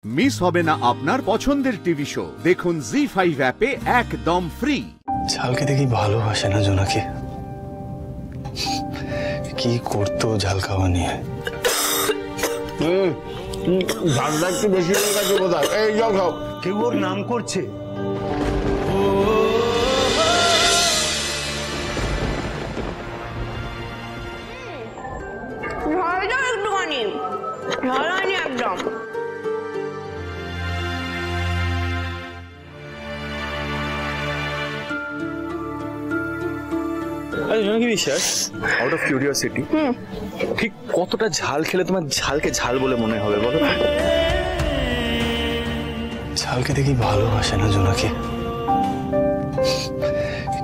Miss হবে না আপনার পছন্দের টিভি শো। দেখুন জি5 অ্যাপে একদম ফ্রি। ঝালকে দেখি ভালোবাসে না জোনাকি। কি করতো ঝাল খাওয়া নিয়ে? ঝালটা একটু বেশি হয়ে গেছে বোধহয়। এই যাও খাও। কেউ ওর নাম করছে। একটুখানি ঝাল হয়নি একদম। জোনাকি বিশ্বাস, আউট অফ কিউরিওসিটি, ঠিক কতটা ঝাল খেলে তোমার ঝালকে ঝাল বলে মনে হবে বলো? ঝালকে দেখি ভালোবাসে না জোনাকি।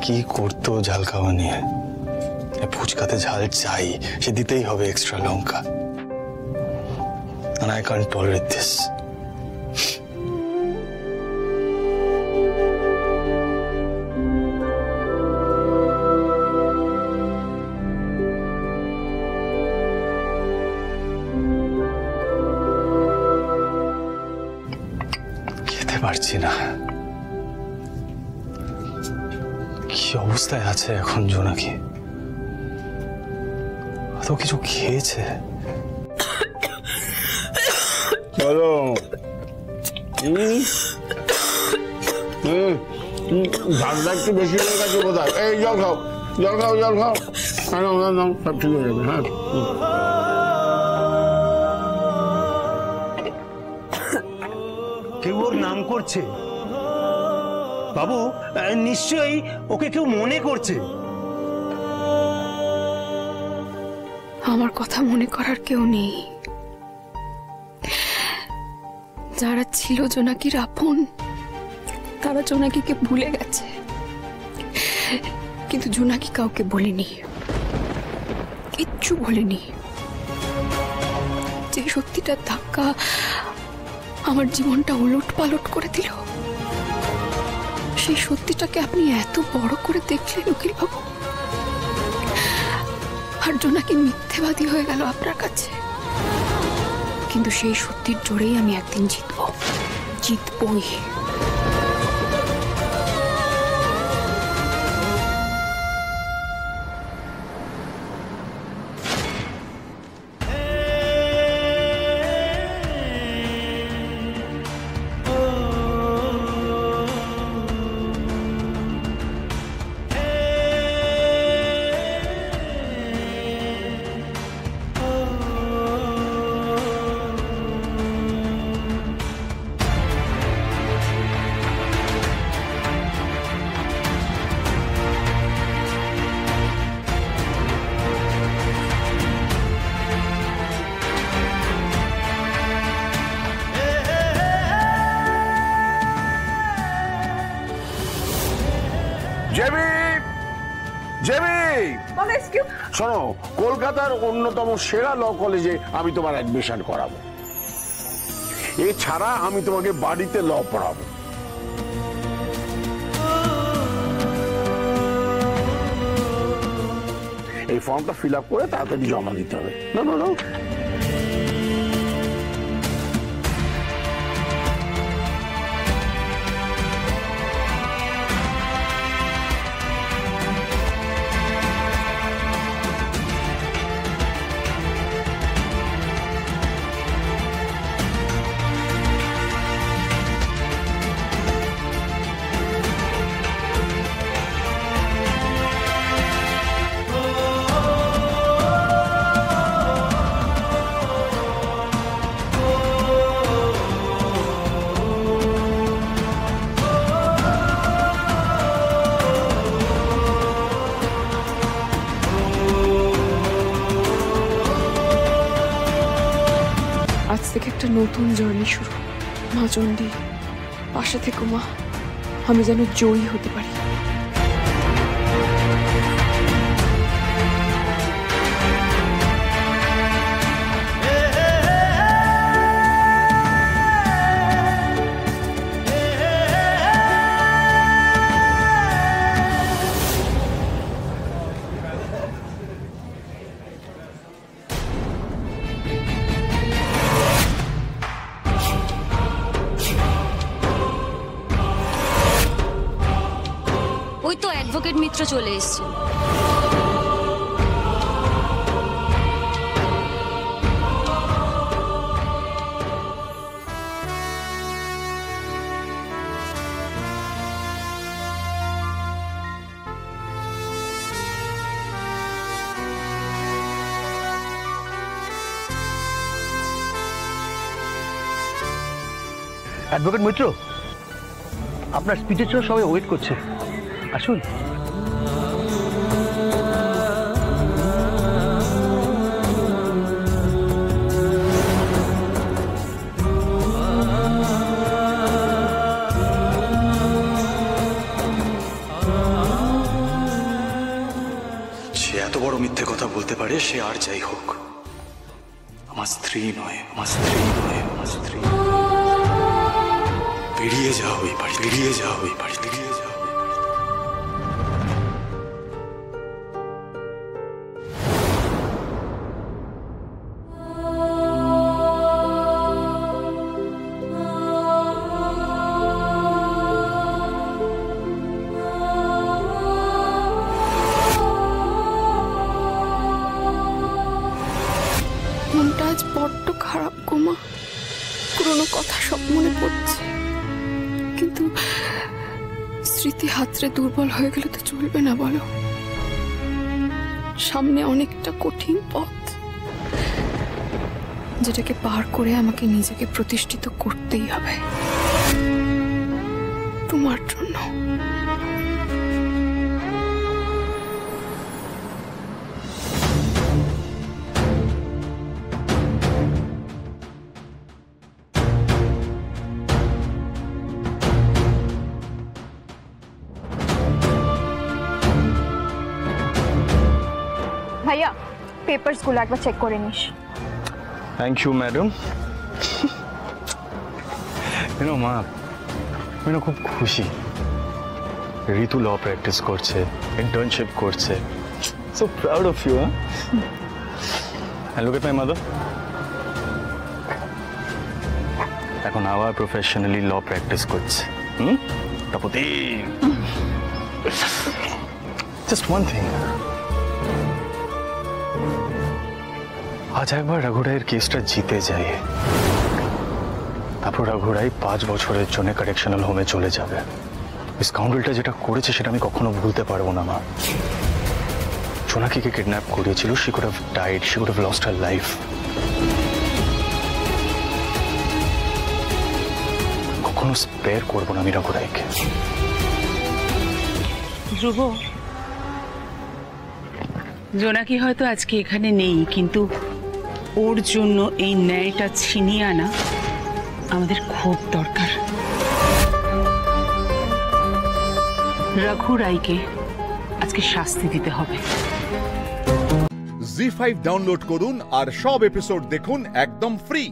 কি করতো ঝাল খাওয়া নিয়ে? ফুচকাতে ঝাল চাই, সে দিতেই হবে extra Lanka. And I can't tolerate this. খেতে পারছি না। কি অবস্থায় আছে এখন জোনাকি? এত কিছু খেয়েছে। বলো। ঝালটা একটু বেশি হয়ে গেছে বোধহয়। এই জল খাও, জল খাও, জল খাও। সব ঠিক হয়ে যাবে। হ্যাঁ, কেউ ওর নাম করছে। বাবু, নিশ্চয়ই ওকে কেউ মনে করছে। আমার কথা মনে করার কেউ নেই। যারা ছিল জোনাকির আপন, তারা জোনাকিকে ভুলে গেছে, কিন্তু জোনাকি কাউকে বলেনি, কিচ্ছু বলেনি। যে সত্যিটার ধাক্কা আমার জীবনটা উলট পালট করে দিল, সেই সত্যিটাকে আপনি এত বড় করে দেখলেন উকিল বাবু, আর জোনাকি মিথ্যেবাদী হয়ে গেল আপনার কাছে। কিন্তু সেই সত্যির জোরেই আমি একদিন জিতবই। শোনো, কলকাতার অন্যতম সেরা ল কলেজে আমি তোমার অ্যাডমিশন করাবো। এছাড়া আমি তোমাকে বাড়িতে ল পড়াবো। এই ফর্মটা ফিল আপ করে তাড়াতাড়ি জমা দিতে হবে। না না না, আজ থেকে একটা নতুন জার্নি শুরু। মা চণ্ডী, পাশে থেকো মা, আমি যেন জয়ী হতে পারি। অ্যাডভোকেট মিত্র চলে এসেছেন। অ্যাডভোকেট মিত্র, আপনার স্পিচের জন্য সবাই ওয়েট করছে, আসুন। সে এত বড় মিথ্যে কথা বলতে পারে, সে আর যাই হোক আমার স্ত্রী নয়, আমার স্ত্রী নয়, আমার স্ত্রী। বেরিয়ে যাও এই বাড়ি, বেরিয়ে যাও এই বাড়ি, বেরিয়ে যাও। মনটা আজ বড্ড খারাপ গো মা। পুরোনো কথা সব মনে পড়ছে, কিন্তু স্মৃতি হাতড়ে দুর্বল হয়ে গেলে তো চলবে না বলো। সামনে অনেকটা কঠিন পথ, যেটাকে পার করে আমাকে নিজেকে প্রতিষ্ঠিত করতেই হবে তোমার জন্য। ভাইয়া, পেপারসগুলো একবার চেক করে নিস। Thank you madam. মা, আমি না খুব খুশি। ঋতু ল প্র্যাকটিস করছে, ইন্টার্নশিপ করছে। So proud of you. Look at my mother. এখন আবার প্রফেশনালি ল প্র্যাকটিস করছে। তারপরে জাস্ট ওয়ান থিং, আজ একবার রঘুরাইয়ের কেসটা জিতে যায়, তারপর রঘুরাই 5 বছরের জন্য কারেকশনাল হোমে চলে যাবে। স্কাউন্ডেলটা যেটা করেছে সেটা আমি কখনো ভুলতে পারবো না মা। সোনাক্ষীকে কিডন্যাপ করিয়েছিল, she could have died, she could have lost her life. কখনো স্পেয়ার করবো না আমি রঘুরাইকে। ধ্রুব, জোনাকি হয়তো আজকে এখানে নেই, কিন্তু ওর জন্য এই ন্যায়টা ছিনিয়ে আনা আমাদের খুব দরকার। রঘু রায়কে আজকে শাস্তি দিতে হবে। জি5 ডাউনলোড করুন আর সব এপিসোড দেখুন একদম ফ্রি।